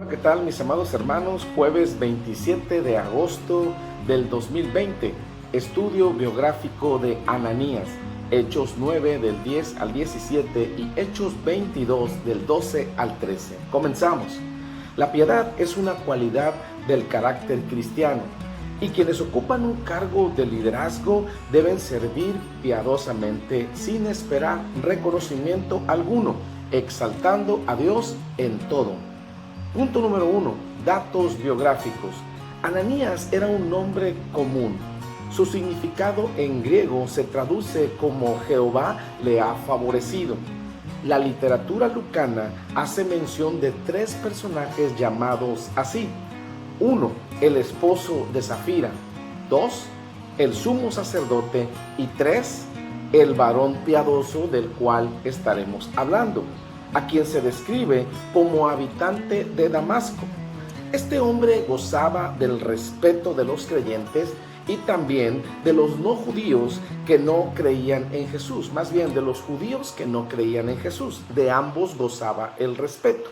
¿Qué tal, mis amados hermanos? Jueves 27 de agosto del 2020, estudio biográfico de Ananías, Hechos 9 del 10 al 17 y Hechos 22 del 12 al 13. Comenzamos. La piedad es una cualidad del carácter cristiano y quienes ocupan un cargo de liderazgo deben servir piadosamente sin esperar reconocimiento alguno, exaltando a Dios en todo. Punto número 1. Datos biográficos. Ananías era un nombre común. Su significado en griego se traduce como Jehová le ha favorecido. La literatura lucana hace mención de 3 personajes llamados así. 1. El esposo de Safira. 2. El sumo sacerdote. Y 3. El varón piadoso del cual estaremos hablando, a quien se describe como habitante de Damasco. Este hombre gozaba del respeto de los creyentes y también de los no judíos que no creían en Jesús, más bien de los judíos que no creían en Jesús. De ambos gozaba el respeto.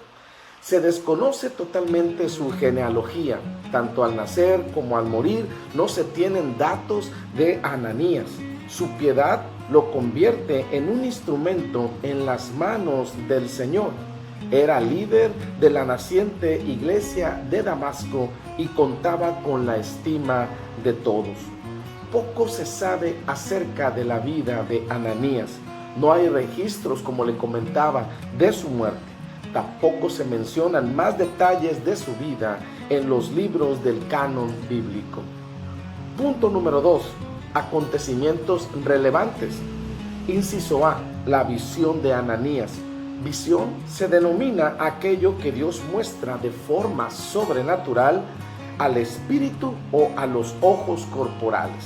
Se desconoce totalmente su genealogía, tanto al nacer como al morir no se tienen datos de Ananías. Su piedad lo convierte en un instrumento en las manos del Señor. Era líder de la naciente iglesia de Damasco y contaba con la estima de todos. Poco se sabe acerca de la vida de Ananías. No hay registros, como le comentaba, de su muerte. Tampoco se mencionan más detalles de su vida en los libros del canon bíblico. Punto número 2. Acontecimientos relevantes. Inciso A. La visión de Ananías. Visión se denomina aquello que Dios muestra de forma sobrenatural al espíritu o a los ojos corporales.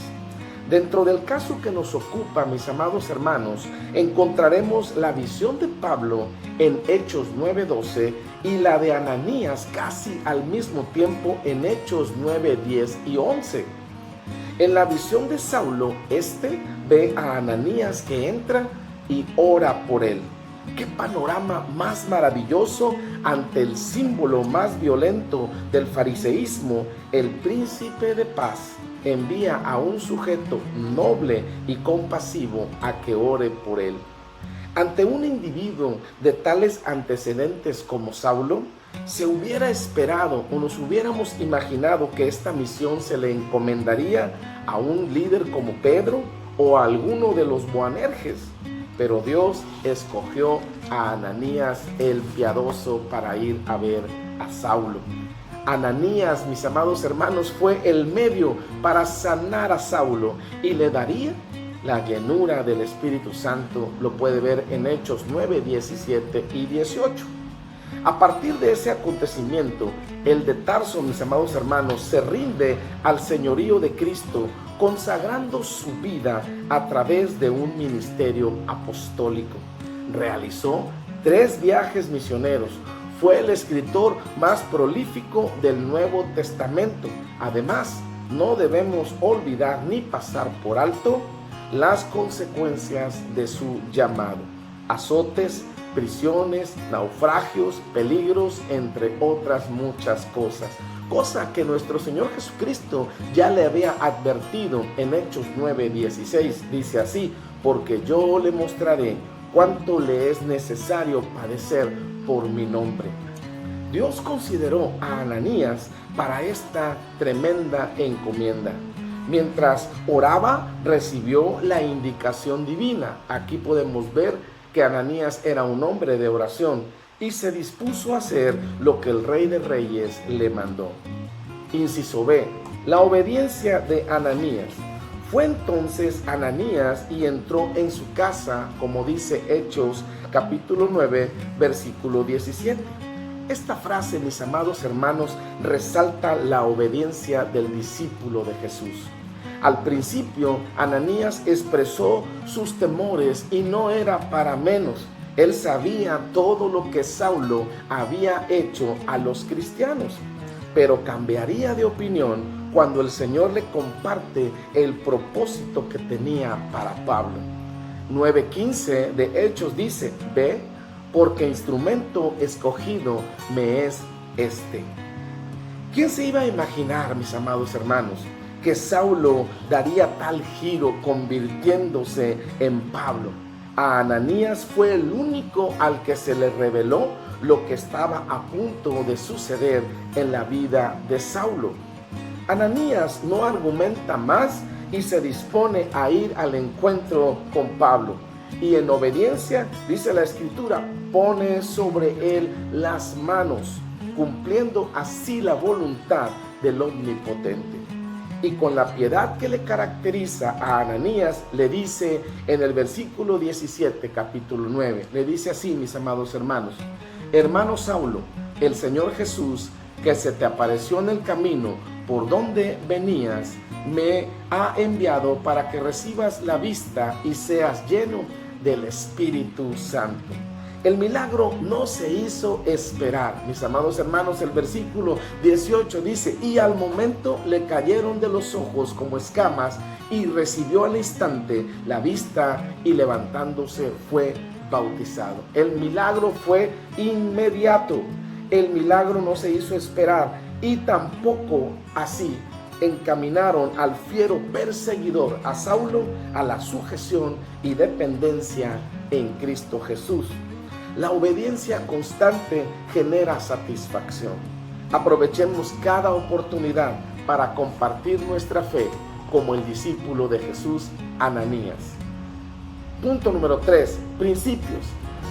Dentro del caso que nos ocupa, mis amados hermanos, encontraremos la visión de Pablo en Hechos 9:12 y la de Ananías casi al mismo tiempo en Hechos 9:10 y 11. En la visión de Saulo, ve a Ananías que entra y ora por él. ¡Qué panorama más maravilloso ante el símbolo más violento del fariseísmo! El príncipe de paz envía a un sujeto noble y compasivo a que ore por él. Ante un individuo de tales antecedentes como Saulo, se hubiera esperado o nos hubiéramos imaginado que esta misión se le encomendaría a un líder como Pedro o a alguno de los Boanerges, pero Dios escogió a Ananías el piadoso para ir a ver a Saulo. Ananías, mis amados hermanos, fue el medio para sanar a Saulo y le daría la llenura del Espíritu Santo. Lo puede ver en Hechos 9, 17 y 18. A partir de ese acontecimiento, el de Tarso, mis amados hermanos, se rinde al señorío de Cristo, consagrando su vida a través de un ministerio apostólico. Realizó 3 viajes misioneros. Fue el escritor más prolífico del Nuevo Testamento. Además, no debemos olvidar ni pasar por alto las consecuencias de su llamado: azotes, prisiones, naufragios, peligros, entre otras muchas cosas. Cosa que nuestro Señor Jesucristo ya le había advertido en Hechos 9:16. Dice así: porque yo le mostraré cuánto le es necesario padecer por mi nombre. Dios consideró a Ananías para esta tremenda encomienda. Mientras oraba, recibió la indicación divina. Aquí podemos ver que Ananías era un hombre de oración y se dispuso a hacer lo que el Rey de Reyes le mandó. Inciso B. La obediencia de Ananías. Fue entonces Ananías y entró en su casa, como dice Hechos capítulo 9, versículo 17. Esta frase, mis amados hermanos, resalta la obediencia del discípulo de Jesús. Al principio, Ananías expresó sus temores y no era para menos. Él sabía todo lo que Saulo había hecho a los cristianos, pero cambiaría de opinión cuando el Señor le comparte el propósito que tenía para Pablo. 9:15 de Hechos dice: ve, porque instrumento escogido me es este. ¿Quién se iba a imaginar, mis amados hermanos, que Saulo daría tal giro convirtiéndose en Pablo? A Ananías fue el único al que se le reveló lo que estaba a punto de suceder en la vida de Saulo. Ananías no argumenta más y se dispone a ir al encuentro con Pablo. Y en obediencia, dice la Escritura, pone sobre él las manos, cumpliendo así la voluntad del Omnipotente. Y con la piedad que le caracteriza a Ananías, le dice en el versículo 17, capítulo 9, le dice así, mis amados hermanos: hermano Saulo, el Señor Jesús, que se te apareció en el camino por donde venías, me ha enviado para que recibas la vista y seas lleno del Espíritu Santo. El milagro no se hizo esperar, mis amados hermanos. El versículo 18 dice: y al momento le cayeron de los ojos como escamas, y recibió al instante la vista, y levantándose fue bautizado. El milagro fue inmediato. El milagro no se hizo esperar, y tampoco así encaminaron al fiero perseguidor, a Saulo, a la sujeción y dependencia en Cristo Jesús. La obediencia constante genera satisfacción. Aprovechemos cada oportunidad para compartir nuestra fe como el discípulo de Jesús, Ananías. Punto número 3. Principios.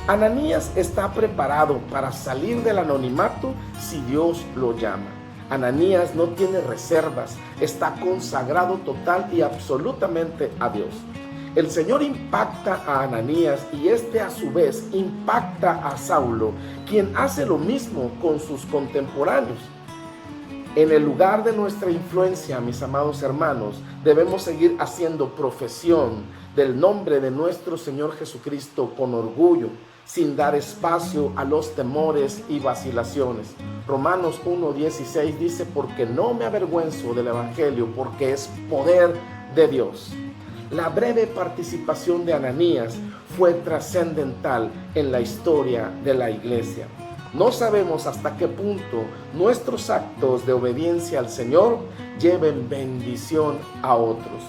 Ananías está preparado para salir del anonimato si Dios lo llama. Ananías no tiene reservas, está consagrado total y absolutamente a Dios. El Señor impacta a Ananías y este a su vez impacta a Saulo, quien hace lo mismo con sus contemporáneos. En el lugar de nuestra influencia, mis amados hermanos, debemos seguir haciendo profesión del nombre de nuestro Señor Jesucristo con orgullo, sin dar espacio a los temores y vacilaciones. Romanos 1:16 dice: porque no me avergüenzo del Evangelio, porque es poder de Dios. La breve participación de Ananías fue trascendental en la historia de la iglesia. No sabemos hasta qué punto nuestros actos de obediencia al Señor lleven bendición a otros.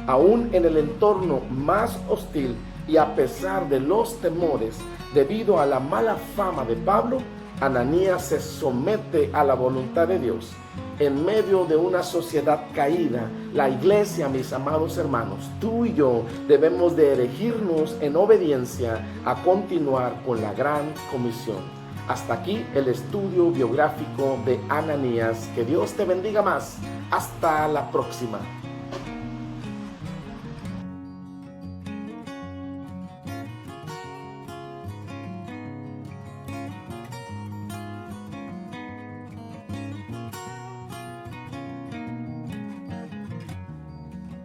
Aún en el entorno más hostil y a pesar de los temores, debido a la mala fama de Pablo, Ananías se somete a la voluntad de Dios. En medio de una sociedad caída, la iglesia, mis amados hermanos, tú y yo debemos de erigirnos en obediencia a continuar con la gran comisión. Hasta aquí el estudio biográfico de Ananías. Que Dios te bendiga más. Hasta la próxima.